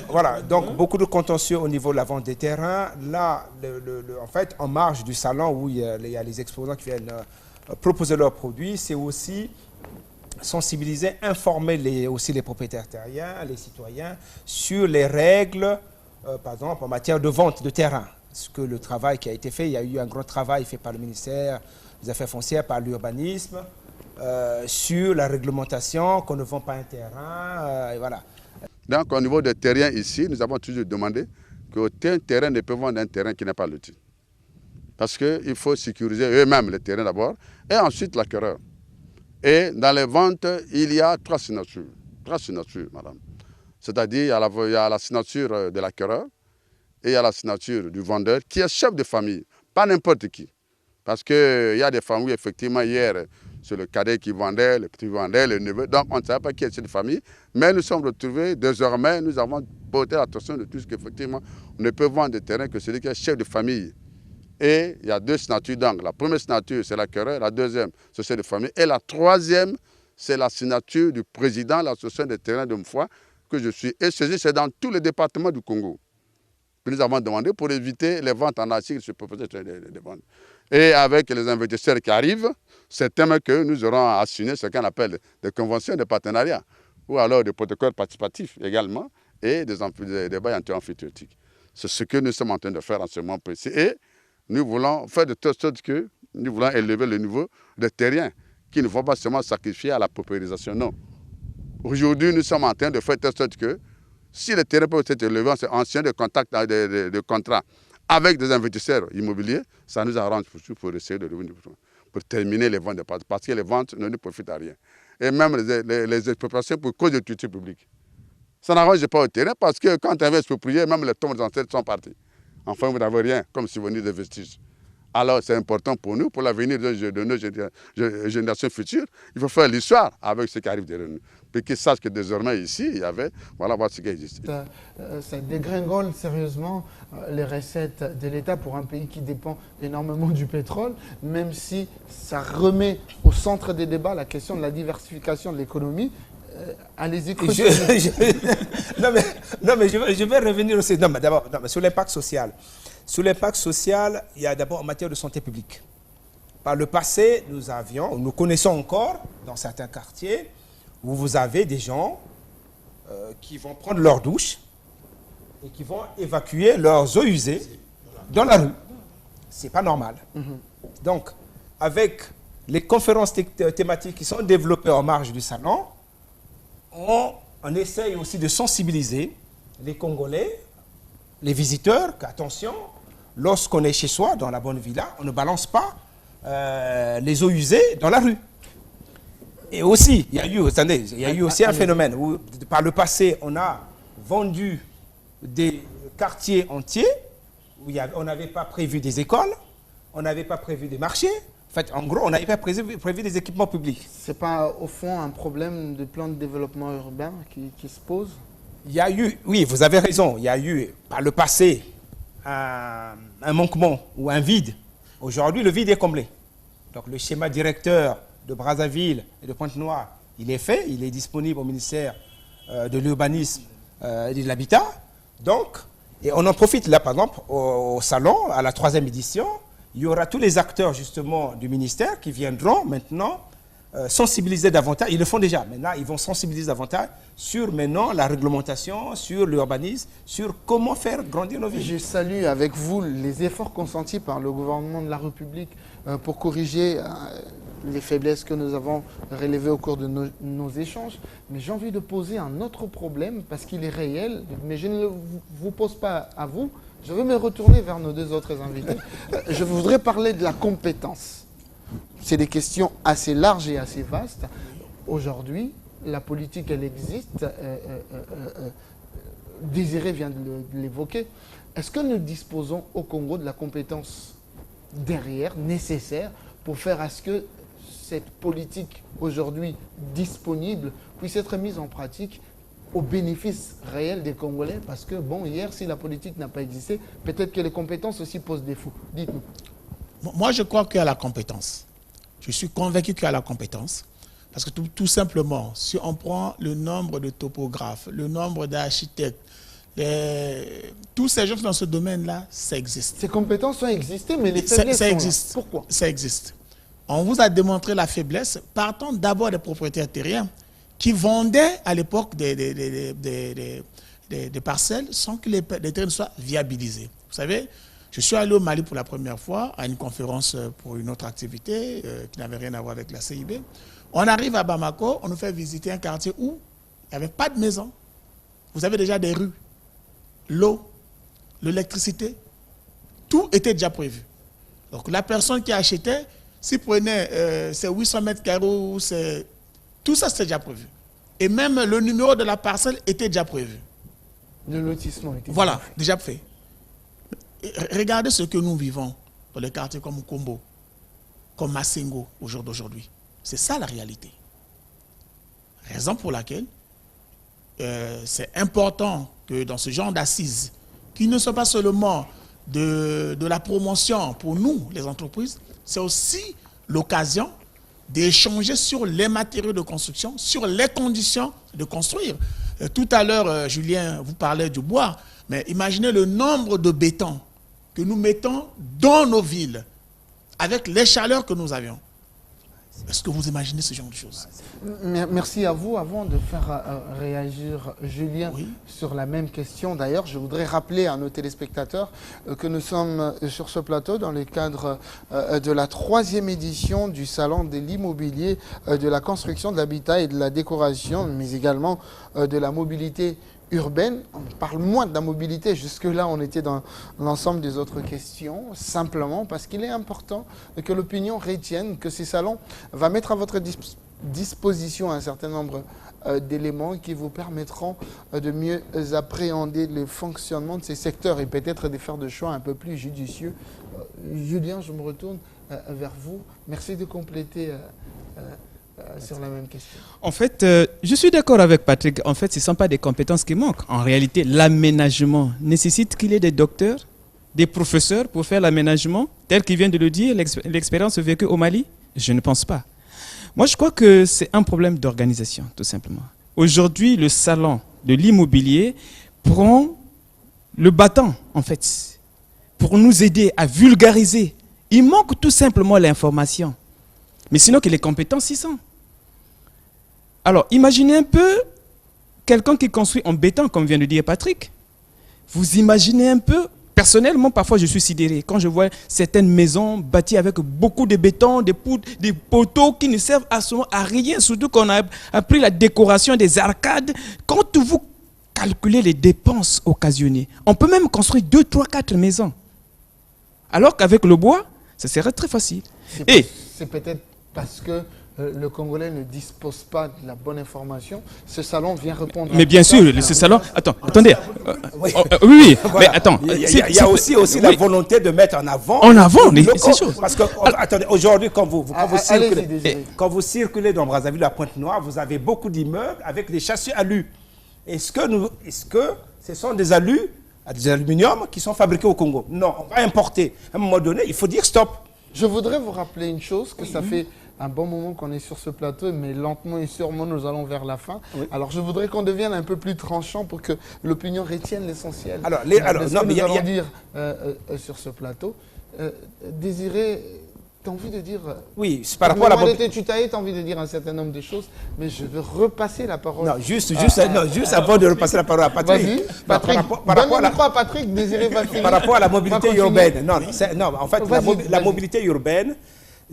Voilà. Donc beaucoup de contentieux au niveau de la vente des terrains. Là, en fait, en marge du salon où il y a les exposants qui viennent proposer leurs produits, c'est aussi sensibiliser, informer aussi les propriétaires terriens, les citoyens, sur les règles, par exemple, en matière de vente de terrain. Parce que le travail qui a été fait, il y a eu un grand travail fait par le ministère des Affaires foncières, par l'urbanisme, sur la réglementation, qu'on ne vend pas un terrain, et voilà. Donc au niveau des terriens ici, nous avons toujours demandé qu'aucun terrain ne peut vendre un terrain qui n'est pas loti. Parce qu'il faut sécuriser eux-mêmes les terrains d'abord, et ensuite l'acquéreur. Et dans les ventes, il y a trois signatures, madame. C'est-à-dire, il y a la signature de l'acquéreur, et il y a la signature du vendeur, qui est chef de famille, pas n'importe qui. Parce qu'il y a des familles, effectivement, hier, c'est le cadet qui vendait, le petit vendait, le neveu. Donc, on ne savait pas qui est cette famille. Mais nous sommes retrouvés, désormais, nous avons porté l'attention de tous qu'effectivement, on ne peut vendre des terrains que celui qui est chef de famille. Et il y a deux signatures d'angle. La première signature, c'est l'acquéreur. La deuxième, c'est celle de famille. Et la troisième, c'est la signature du président de l'association des terrains de Mfoua, que je suis. Et ceci, c'est dans tous les départements du Congo. Nous avons demandé pour éviter les ventes anarchiques qui se proposaient de vendre. Et avec les investisseurs qui arrivent, c'est thème que nous aurons à signer ce qu'on appelle des conventions de partenariat, ou alors des protocoles participatifs également, et des bails anti-emphytéotiques. C'est ce que nous sommes en train de faire en ce moment précis. Et nous voulons faire de telle sorte que nous voulons élever le niveau des terriens, qui ne vont pas seulement sacrifier à la paupérisation, non. Aujourd'hui, nous sommes en train de faire de telle sorte que si les terrains peuvent être élevés, c'est ancien de contact, de contrat avec des investisseurs immobiliers, ça nous arrange pour essayer de revenir, pour terminer les ventes, parce que les ventes ne nous profitent à rien. Et même les expropriations pour cause de tuileries publique. Ça n'arrange pas au terrain parce que quand on veut exproprier, même les tombes ancêtres sont partis. Enfin, vous n'avez rien comme souvenir de vestiges. Alors, c'est important pour nous, pour l'avenir de nos générations futures. Il faut faire l'histoire avec ce qui arrive derrière nous. Puis qu'ils sachent que désormais, ici, il y avait, voilà ce qui existe. Ça dégringole sérieusement les recettes de l'État pour un pays qui dépend énormément du pétrole, même si ça remet au centre des débats la question de la diversification de l'économie. Allez-y. Non, mais je vais revenir aussi. Non, mais d'abord, sur l'impact social. Sur l'impact social, il y a d'abord en matière de santé publique. Par le passé, nous connaissons encore dans certains quartiers où vous avez des gens qui vont prendre leur douche et qui vont évacuer leurs eaux usées dans la rue. C'est pas normal. Donc, avec les conférences thématiques qui sont développées en marge du salon, on essaye aussi de sensibiliser les Congolais, les visiteurs, qu'attention, lorsqu'on est chez soi, dans la bonne villa, on ne balance pas les eaux usées dans la rue. Et aussi, il y a eu aussi un phénomène où, par le passé, on a vendu des quartiers entiers où on n'avait pas prévu des écoles, on n'avait pas prévu des marchés. En fait, en gros, on n'avait pas prévu des équipements publics. Ce n'est pas, au fond, un problème de plan de développement urbain qui se pose? Il y a eu, oui, vous avez raison, il y a eu, par le passé, un manquement ou un vide. Aujourd'hui, le vide est comblé. Donc, le schéma directeur de Brazzaville et de Pointe-Noire, il est fait, il est disponible au ministère de l'Urbanisme et de l'Habitat. Donc, et on en profite là, par exemple, au salon, à la 3e édition, il y aura tous les acteurs justement du ministère qui viendront maintenant sensibiliser davantage. Ils le font déjà. Maintenant, ils vont sensibiliser davantage sur maintenant la réglementation, sur l'urbanisme, sur comment faire grandir nos villes. Je salue avec vous les efforts consentis par le gouvernement de la République pour corriger les faiblesses que nous avons relevées au cours de nos échanges. Mais j'ai envie de poser un autre problème parce qu'il est réel, mais je ne le vous pose pas à vous. Je vais me retourner vers nos deux autres invités. Je voudrais parler de la compétence. C'est des questions assez larges et assez vastes. Aujourd'hui, la politique, elle existe. Désiré vient de l'évoquer. Est-ce que nous disposons au Congo de la compétence derrière, nécessaire, pour faire à ce que cette politique aujourd'hui disponible puisse être mise en pratique au bénéfice réel des Congolais? Parce que, bon, hier, si la politique n'a pas existé, peut-être que les compétences aussi posent défaut. Dites-nous. Moi, je crois qu'il y a la compétence. Je suis convaincu qu'il y a la compétence. Parce que tout simplement, si on prend le nombre de topographes, le nombre d'architectes, tous ces gens dans ce domaine-là, ça existe. Ces compétences ont existé, mais les faiblesses ça sont existe. là. Pourquoi? Ça existe. On vous a démontré la faiblesse, partant d'abord des propriétaires terriens qui vendaient à l'époque des parcelles sans que les terrains soient viabilisés. Vous savez, je suis allé au Mali pour la première fois à une conférence pour une autre activité qui n'avait rien à voir avec la CIB. On arrive à Bamako, on nous fait visiter un quartier où il n'y avait pas de maison. Vous avez déjà des rues, l'eau, l'électricité, tout était déjà prévu. Donc la personne qui achetait, s'il prenait ses 800 mètres carrés, tout ça c'était déjà prévu. Et même le numéro de la parcelle était déjà prévu. Le lotissement était voilà, déjà fait. Et regardez ce que nous vivons dans les quartiers comme Kombo, comme Massengo au jour d'aujourd'hui. C'est ça la réalité. Raison pour laquelle c'est important que dans ce genre d'assises, qui ne sont pas seulement de la promotion pour nous, les entreprises, c'est aussi l'occasion d'échanger sur les matériaux de construction, sur les conditions de construire. Tout à l'heure, Julien, vous parlez du bois, mais imaginez le nombre de béton que nous mettons dans nos villes avec les chaleurs que nous avions. Est-ce que vous imaginez ce genre de choses? Merci à vous. Avant de faire réagir Julien sur la même question, d'ailleurs, je voudrais rappeler à nos téléspectateurs que nous sommes sur ce plateau dans le cadre de la 3e édition du Salon de l'immobilier, de la construction, de l'habitat et de la décoration, mais également de la mobilité urbaine. On parle moins de la mobilité. Jusque-là, on était dans l'ensemble des autres questions, simplement parce qu'il est important que l'opinion retienne que ces salons vont mettre à votre disposition un certain nombre d'éléments qui vous permettront de mieux appréhender le fonctionnement de ces secteurs et peut-être de faire des choix un peu plus judicieux. Julien, je me retourne vers vous. Merci de compléter sur la même question. En fait, je suis d'accord avec Patrick. En fait, ce ne sont pas des compétences qui manquent. En réalité, l'aménagement nécessite qu'il y ait des docteurs, des professeurs pour faire l'aménagement, tel qu'il vient de le dire, l'expérience vécue au Mali. Je ne pense pas. Moi, je crois que c'est un problème d'organisation, tout simplement. Aujourd'hui, le salon de l'immobilier prend le bâton, en fait, pour nous aider à vulgariser. Il manque tout simplement l'information. Mais sinon que les compétences y sont. Alors, imaginez un peu quelqu'un qui construit en béton, comme vient de dire Patrick. Vous imaginez un peu, personnellement, parfois je suis sidéré quand je vois certaines maisons bâties avec beaucoup de béton, des poutres, des poteaux qui ne servent à rien, surtout qu'on a pris la décoration des arcades. Quand vous calculez les dépenses occasionnées, on peut même construire 2, 3, 4 maisons. Alors qu'avec le bois, ça serait très facile. C'est peut-être parce que le Congolais ne dispose pas de la bonne information. Ce salon vient répondre à... Mais bien sûr, ce salon... Attendez. Oui, mais attends. Il y a aussi la volonté de mettre en avant... ces choses. Parce que, attendez, aujourd'hui, quand vous circulez dans Brazzaville, à Pointe-Noire, vous avez beaucoup d'immeubles avec des châssis alu. Est-ce que ce sont des alus, des aluminiums qui sont fabriqués au Congo? Non, on va importer. À un moment donné, il faut dire stop. Je voudrais vous rappeler une chose, que ça fait un bon moment qu'on est sur ce plateau, mais lentement et sûrement, nous allons vers la fin. Oui. Alors, je voudrais qu'on devienne un peu plus tranchant pour que l'opinion retienne l'essentiel. Alors, nous allons dire sur ce plateau. Désiré, tu as envie de dire... Oui, par rapport à la mobilité... Tu as envie de dire un certain nombre de choses, mais je veux repasser la parole. Non, juste avant de repasser la parole à Patrick. Vas-y, Patrick, donne le micro à Patrick, Désiré va finir. Par rapport à la mobilité urbaine. Non, en fait, la mobilité urbaine,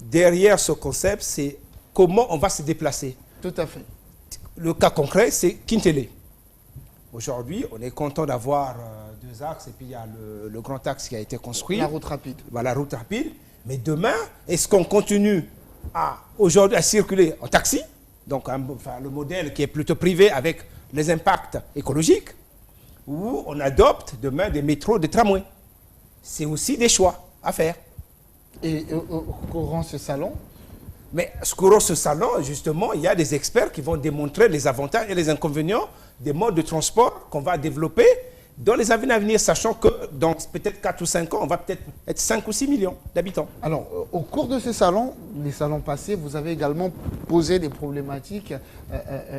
derrière ce concept, c'est comment on va se déplacer. Tout à fait. Le cas concret, c'est Kintélé. Aujourd'hui, on est content d'avoir 2 axes et puis il y a le grand axe qui a été construit. La route rapide. Voilà, la route rapide. Mais demain, est-ce qu'on continue aujourd'hui à circuler en taxi, donc le modèle qui est plutôt privé avec les impacts écologiques, ou on adopte demain des métros, des tramways? C'est aussi des choix à faire. Et au courant ce salon, mais courant ce salon, justement, il y a des experts qui vont démontrer les avantages et les inconvénients des modes de transport qu'on va développer dans les années à venir, sachant que dans peut-être 4 ou 5 ans, on va peut-être être 5 ou 6 millions d'habitants. alors, au cours de ces salons, les salons passés, vous avez également posé des problématiques,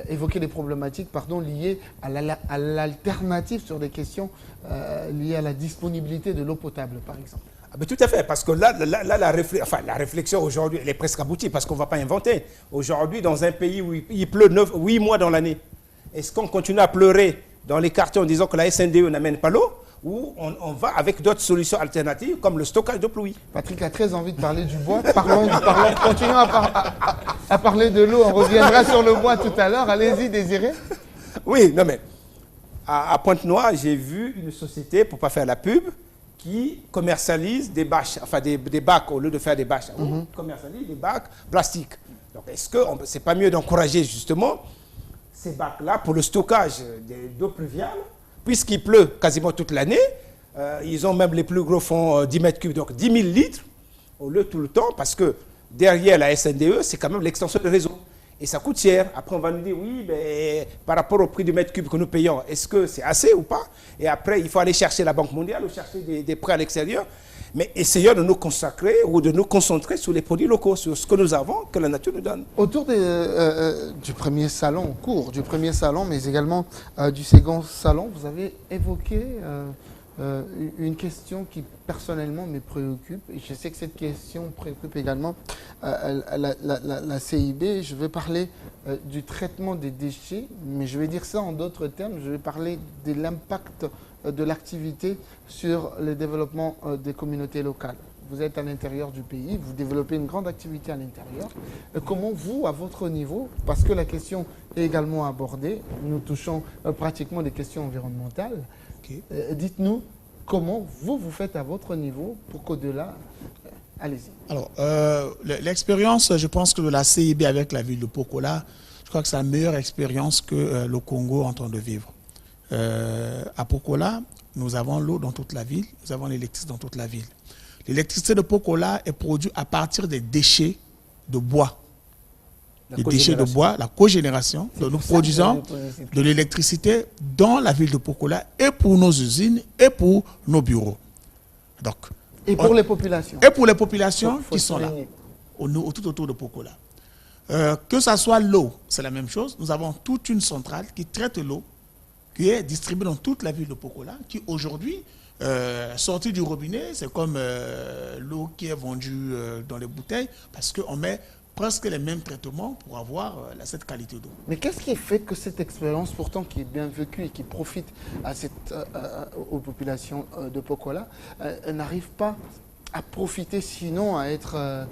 évoqué des problématiques liées à l'alternative sur des questions liées à la disponibilité de l'eau potable, par exemple. Ah ben tout à fait, parce que là la réflexion aujourd'hui, elle est presque aboutie, parce qu'on ne va pas inventer. Aujourd'hui, dans un pays où il pleut 8 mois dans l'année, est-ce qu'on continue à pleurer dans les quartiers en disant que la SNDE n'amène pas l'eau, ou on va avec d'autres solutions alternatives, comme le stockage de pluie? Patrick a très envie de parler du bois. Continuons à parler de l'eau. On reviendra sur le bois tout à l'heure. Allez-y, Désiré. Oui, non mais, à Pointe-Noire, j'ai vu une société, pour ne pas faire la pub, qui commercialise des bâches, enfin des bacs, au lieu de faire des bâches, on commercialise des bacs plastiques. Donc est-ce que ce n'est pas mieux d'encourager justement ces bacs-là pour le stockage d'eau pluviale, puisqu'il pleut quasiment toute l'année, ils ont même les plus gros fonds 10 mètres cubes, donc 10 000 litres, au lieu tout le temps, parce que derrière la SNDE, c'est quand même l'extension du réseau. Et ça coûte cher. Après, on va nous dire, oui, mais par rapport au prix du mètre cube que nous payons, est-ce que c'est assez ou pas? Et après, il faut aller chercher la Banque mondiale ou chercher des prêts à l'extérieur. Mais essayons de nous consacrer ou de nous concentrer sur les produits locaux, sur ce que nous avons, que la nature nous donne. Autour du premier salon, au cours du premier salon, mais également du second salon, vous avez évoqué une question qui personnellement me préoccupe, et je sais que cette question préoccupe également la CIB. Je vais parler du traitement des déchets, mais je vais dire ça en d'autres termes. Je vais parler de l'impact de l'activité sur le développement des communautés locales. Vous êtes à l'intérieur du pays, vous développez une grande activité à l'intérieur. Comment vous, à votre niveau, parce que la question est également abordée, nous touchons pratiquement des questions environnementales, dites-nous comment vous faites à votre niveau pour qu'au-delà... allez-y. Alors, l'expérience, je pense que de la CIB avec la ville de Pokola, je crois que c'est la meilleure expérience que le Congo est en train de vivre. À Pokola, nous avons l'eau dans toute la ville, nous avons l'électricité dans toute la ville. L'électricité de Pokola est produite à partir des déchets de bois. Les déchets de bois, la cogénération. Nous produisons de l'électricité dans la ville de Pokola et pour nos usines et pour nos bureaux. Donc, et pour les populations. Et pour les populations qui sont là, tout autour de Pokola. Que ce soit l'eau, c'est la même chose. Nous avons toute une centrale qui traite l'eau, qui est distribuée dans toute la ville de Pokola, qui aujourd'hui, sortie du robinet, c'est comme l'eau qui est vendue dans les bouteilles, parce qu'on met presque les mêmes traitements pour avoir cette qualité d'eau. Mais qu'est-ce qui fait que cette expérience, pourtant qui est bien vécue et qui profite aux populations de Pokola, n'arrive pas à profiter, sinon à être,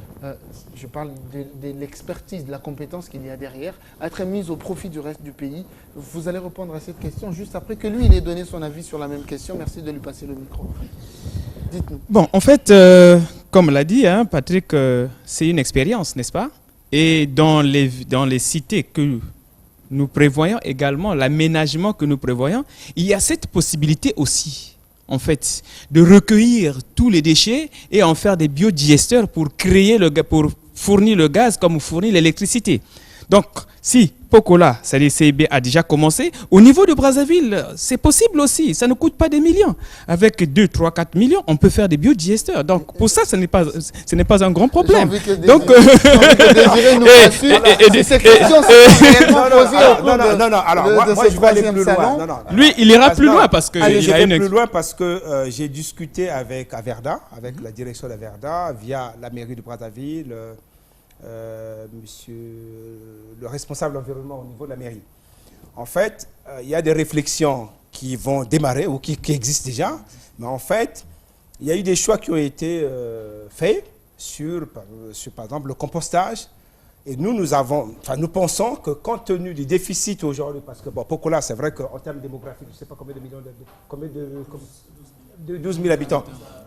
je parle de l'expertise, de la compétence qu'il y a derrière, à être mise au profit du reste du pays? Vous allez répondre à cette question juste après que lui, il ait donné son avis sur la même question. Merci de lui passer le micro. Dites-nous. Bon, en fait, comme l'a dit Patrick, c'est une expérience, n'est-ce pas? Et dans les cités que nous prévoyons également, l'aménagement que nous prévoyons, il y a cette possibilité aussi, en fait, de recueillir tous les déchets et en faire des biodigesteurs pour fournir le gaz comme fournir l'électricité. Donc, si Pokola, c'est-à-dire CIB, a déjà commencé, au niveau de Brazzaville, c'est possible aussi. Ça ne coûte pas des millions. Avec 2, 3, 4 millions, on peut faire des biodigesteurs. Donc, pour ça, ce n'est pas un grand problème. Donc, ces questions sont réellement posées. Non. Alors, moi, je vais aller plus loin. Lui, il ira plus loin parce que... je vais plus loin parce que j'ai discuté avec Averda, avec la direction d'Averda, via la mairie de Brazzaville, monsieur le responsable de l'environnement au niveau de la mairie. En fait, il y a des réflexions qui vont démarrer ou qui existent déjà, mais en fait, il y a eu des choix qui ont été faits sur, par exemple, le compostage. Et nous pensons que compte tenu du déficit aujourd'hui, parce que Pokola, c'est vrai qu'en termes démographiques, je ne sais pas combien de millions de 12 000 habitants.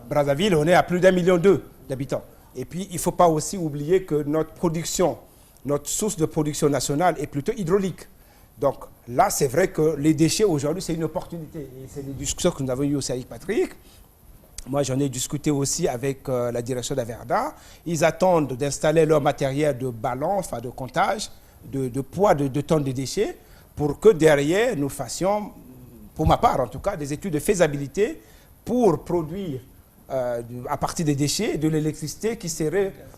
Brazzaville, on est à plus d'1,2 million d'habitants. Et puis, il ne faut pas aussi oublier que notre source de production nationale est plutôt hydraulique. Donc là, c'est vrai que les déchets aujourd'hui, c'est une opportunité. Et c'est des discussions que nous avons eues aussi avec Patrick. Moi, j'en ai discuté aussi avec la direction d'Averda. Ils attendent d'installer leur matériel de balance, de comptage, de poids de tonnes de déchets, pour que derrière, nous fassions, pour ma part en tout cas, des études de faisabilité pour produire à partir des déchets de l'électricité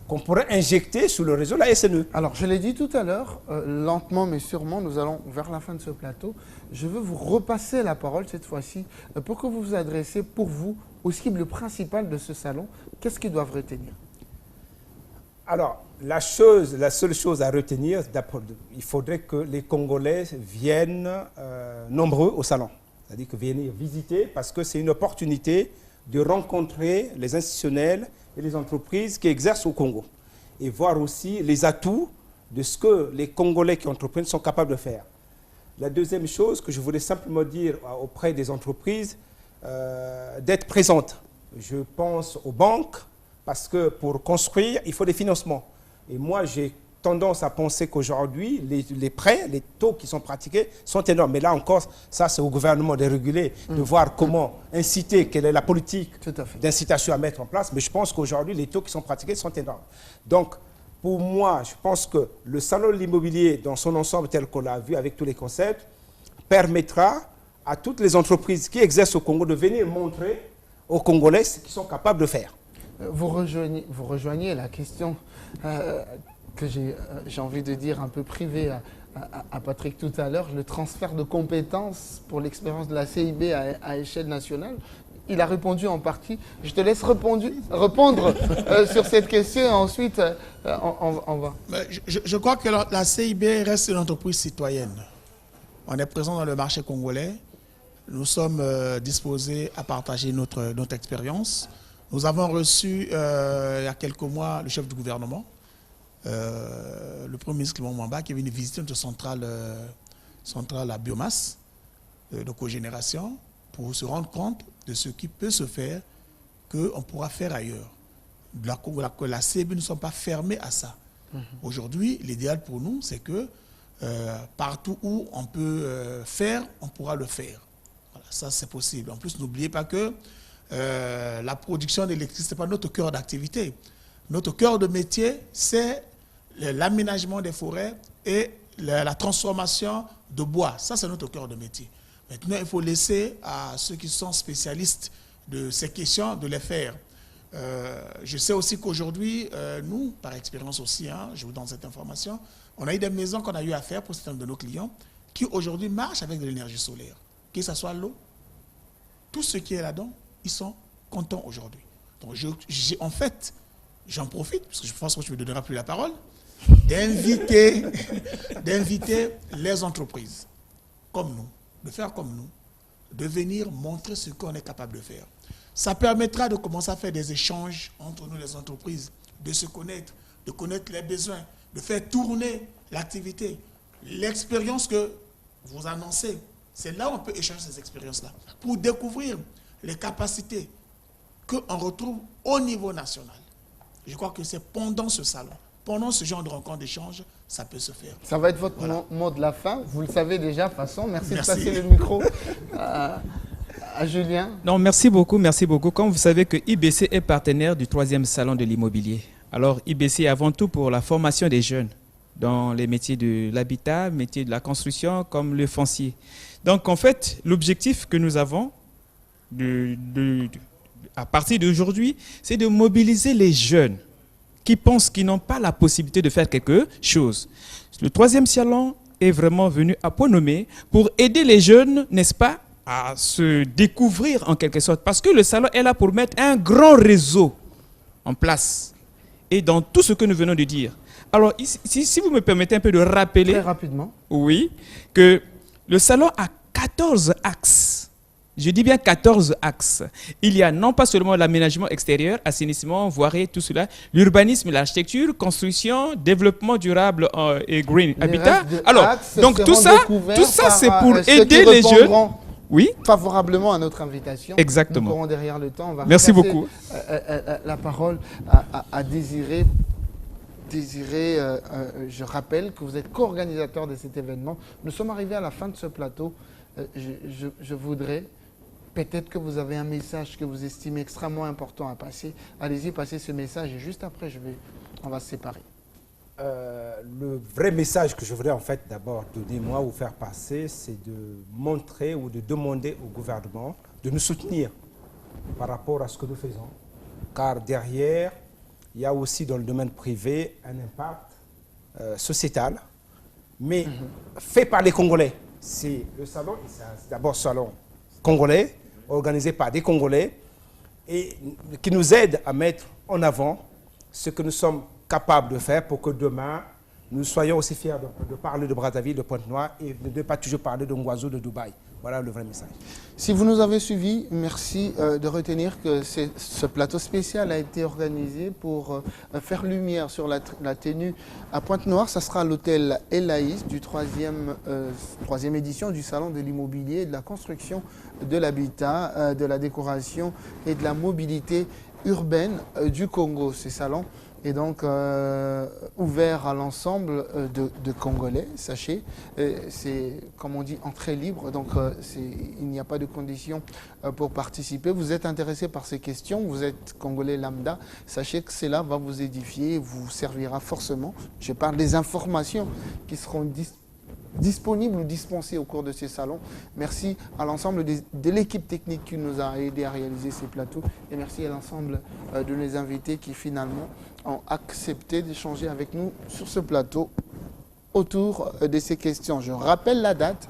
qu'on pourrait injecter sur le réseau, la SNE. Alors, je l'ai dit tout à l'heure, lentement mais sûrement, nous allons vers la fin de ce plateau. Je veux vous repasser la parole cette fois-ci pour que vous vous adressiez pour vous aux cibles principales de ce salon. Qu'est-ce qu'ils doivent retenir? Alors, la seule chose à retenir, il faudrait que les Congolais viennent nombreux au salon. C'est-à-dire que venir visiter, parce que c'est une opportunité de rencontrer les institutionnels et les entreprises qui exercent au Congo. Et voir aussi les atouts de ce que les Congolais qui entreprennent sont capables de faire. La deuxième chose que je voulais simplement dire auprès des entreprises, d'être présentes. Je pense aux banques, parce que pour construire, il faut des financements. Et moi, j'ai tendance à penser qu'aujourd'hui, les prêts, les taux qui sont pratiqués sont énormes. Mais là encore, ça, c'est au gouvernement de réguler, de voir comment inciter, quelle est la politique d'incitation à mettre en place. Mais je pense qu'aujourd'hui, les taux qui sont pratiqués sont énormes. Donc, pour moi, je pense que le salon de l'immobilier, dans son ensemble tel qu'on l'a vu avec tous les concepts, permettra à toutes les entreprises qui exercent au Congo de venir montrer aux Congolais ce qu'ils sont capables de faire. Vous rejoignez la question que j'ai envie de dire un peu privée à Patrick tout à l'heure, le transfert de compétences pour l'expérience de la CIB à échelle nationale. Il a répondu en partie. Je te laisse répondre sur cette question et ensuite on va. Je crois que la CIB reste une entreprise citoyenne. On est présent dans le marché congolais. Nous sommes disposés à partager notre expérience. Nous avons reçu il y a quelques mois le chef du gouvernement, le Premier ministre Clément Mwamba, qui est venu visiter notre centrale à biomasse de cogénération pour se rendre compte de ce qui peut se faire, qu'on pourra faire ailleurs. Que la CIB ne soit pas fermée à ça. Aujourd'hui, l'idéal pour nous, c'est que partout où on peut faire, on pourra le faire. Voilà, ça, c'est possible. En plus, n'oubliez pas que la production d'électricité, ce n'est pas notre cœur d'activité. Notre cœur de métier, c'est l'aménagement des forêts et la transformation de bois. Ça, c'est notre cœur de métier. Maintenant, il faut laisser à ceux qui sont spécialistes de ces questions de les faire. Je sais aussi qu'aujourd'hui, nous, par expérience aussi, je vous donne cette information, on a eu des maisons qu'on a eu à faire pour certains de nos clients qui aujourd'hui marchent avec de l'énergie solaire. Que ce soit l'eau, tout ce qui est là-dedans, ils sont contents aujourd'hui. Donc, en fait, j'en profite, parce que je pense que je ne me donnerai plus la parole, d'inviter les entreprises comme nous, de faire comme nous, de venir montrer ce qu'on est capable de faire. Ça permettra de commencer à faire des échanges entre nous, les entreprises, de se connaître, de connaître les besoins, de faire tourner l'activité. L'expérience que vous annoncez, c'est là où on peut échanger ces expériences-là, pour découvrir les capacités qu'on retrouve au niveau national. Je crois que c'est pendant ce salon, pendant ce genre de rencontre d'échange, ça peut se faire. Ça va être votre mot de la fin. Vous le savez déjà, de toute façon. Merci de passer le micro à Julien. Non, merci beaucoup, merci beaucoup. Comme vous savez que IBC est partenaire du 3e salon de l'immobilier. Alors, IBC est avant tout pour la formation des jeunes dans les métiers de l'habitat, métiers de la construction, comme le foncier. Donc, en fait, l'objectif que nous avons à partir d'aujourd'hui, c'est de mobiliser les jeunes qui pensent qu'ils n'ont pas la possibilité de faire quelque chose. Le 3e salon est vraiment venu à point nommé pour aider les jeunes, n'est-ce pas, à se découvrir en quelque sorte. Parce que le salon est là pour mettre un grand réseau en place. Et dans tout ce que nous venons de dire. Alors, si vous me permettez un peu de rappeler... Très rapidement. Oui, que le salon a 14 axes Je dis bien 14 axes. Il y a non pas seulement l'aménagement extérieur, assainissement, voirie, tout cela, l'urbanisme, l'architecture, construction, développement durable et green habitat. Alors, donc tout ça c'est pour aider les jeunes. Oui. Favorablement à notre invitation. Exactement. Nous courons derrière le temps. On va Merci beaucoup. La parole à Désiré. Désiré, je rappelle que vous êtes co-organisateur de cet événement. Nous sommes arrivés à la fin de ce plateau. Je voudrais, peut-être que vous avez un message que vous estimez extrêmement important à passer. Allez-y, passez ce message et juste après, on va se séparer. Le vrai message que je voudrais en fait d'abord donner moi ou faire passer, c'est de montrer ou de demander au gouvernement de nous soutenir par rapport à ce que nous faisons. Car derrière, il y a aussi dans le domaine privé un impact sociétal, mais fait par les Congolais. C'est le salon, c'est d'abord un salon congolais, organisé par des Congolais, et qui nous aide à mettre en avant ce que nous sommes capables de faire pour que demain, nous soyons aussi fiers de parler de Brazzaville, de Pointe-Noire, et de ne pas toujours parler de Ngouazou, de Dubaï. Voilà le vrai message. Si vous nous avez suivis, merci de retenir que ce plateau spécial a été organisé pour faire lumière sur la tenue à Pointe-Noire. Ça sera à l'hôtel Elaïs du troisième édition du Salon de l'immobilier, de la construction, de l'habitat, de la décoration et de la mobilité urbaine du Congo. Ces salons est donc ouvert à l'ensemble de Congolais, sachez. C'est, comme on dit, entrée libre, donc il n'y a pas de conditions pour participer. Vous êtes intéressé par ces questions, vous êtes Congolais lambda, sachez que cela va vous édifier, vous servira forcément. Je parle des informations qui seront disponibles ou dispensées au cours de ces salons. Merci à l'ensemble de l'équipe technique qui nous a aidé à réaliser ces plateaux et merci à l'ensemble de nos invités qui finalement ont accepté d'échanger avec nous sur ce plateau autour de ces questions. Je rappelle la date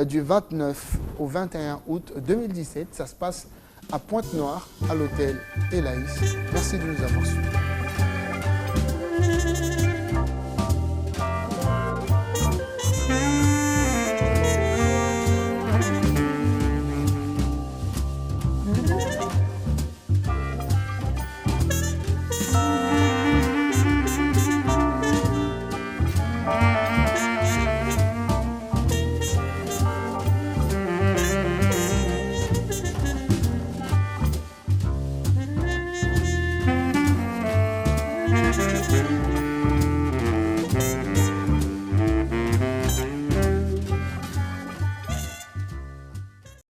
du 29 au 21 août 2017. Ça se passe à Pointe-Noire, à l'hôtel Elaïs. Merci de nous avoir suivis.